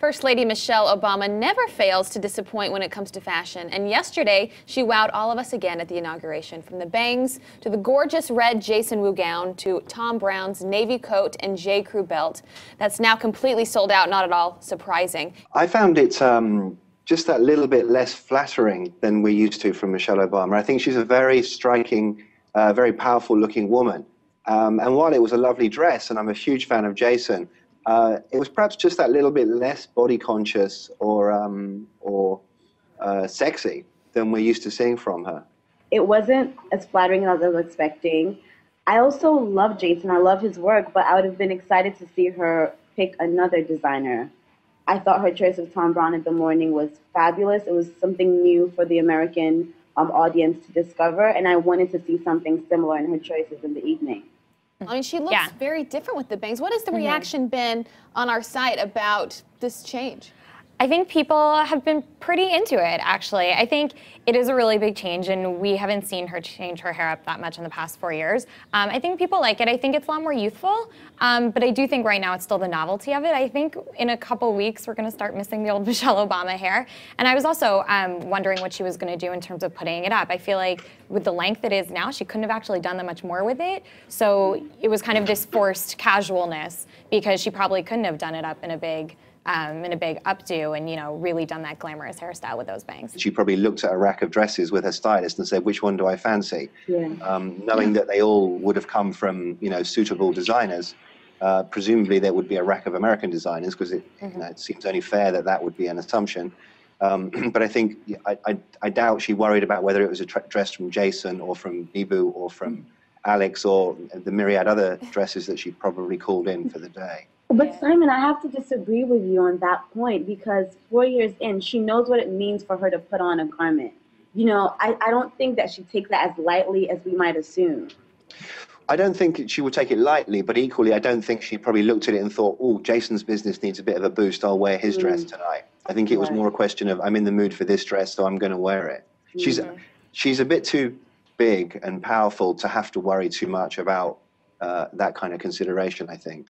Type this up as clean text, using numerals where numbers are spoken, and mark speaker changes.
Speaker 1: First Lady Michelle Obama never fails to disappoint when it comes to fashion, and yesterday she wowed all of us again at the inauguration. From the bangs to the gorgeous red Jason Wu gown to Tom Brown's navy coat and J. Crew belt that's now completely sold out, not at all surprising.
Speaker 2: I found it just that little bit less flattering than we're used to from Michelle Obama. I think she's a very striking, very powerful looking woman. And while it was a lovely dress, and I'm a huge fan of Jason, it was perhaps just that little bit less body conscious or sexy than we're used to seeing from her.
Speaker 3: It wasn't as flattering as I was expecting. I also love Jason. I love his work, but I would have been excited to see her pick another designer. I thought her choice of Tom Brown in the morning was fabulous. It was something new for the American audience to discover, and I wanted to see something similar in her choices in the evening.
Speaker 1: I mean, she looks very different with the bangs. What has the reaction been on our site about this change?
Speaker 4: I think people have been pretty into it, actually. I think it is a really big change, and we haven't seen her change her hair up that much in the past 4 years. I think people like it. I think it's a lot more youthful, but I do think right now it's still the novelty of it. I think in a couple weeks we're going to start missing the old Michelle Obama hair. And I was also wondering what she was going to do in terms of putting it up. I feel like with the length it is now, she couldn't have actually done that much more with it. So it was kind of this forced casualness because she probably couldn't have done it up in a big updo and, you know, really done that glamorous hairstyle with those bangs.
Speaker 2: She probably looked at a rack of dresses with her stylist and said, which one do I fancy? Knowing that they all would have come from, you know, suitable designers. Presumably there would be a rack of American designers because it seems only fair that that would be an assumption. But I think, I doubt she worried about whether it was a dress from Jason or from Ibu or from Alex or the myriad other dresses that she probably called in for the day.
Speaker 3: But Simon, I have to disagree with you on that point because 4 years in, she knows what it means for her to put on a garment. You know, I don't think that she takes that as lightly as we might assume.
Speaker 2: I don't think she would take it lightly, but equally, I don't think she probably looked at it and thought, oh, Jason's business needs a bit of a boost, I'll wear his dress tonight. I think it was more a question of, I'm in the mood for this dress, so I'm going to wear it. She's a bit too big and powerful to have to worry too much about that kind of consideration, I think.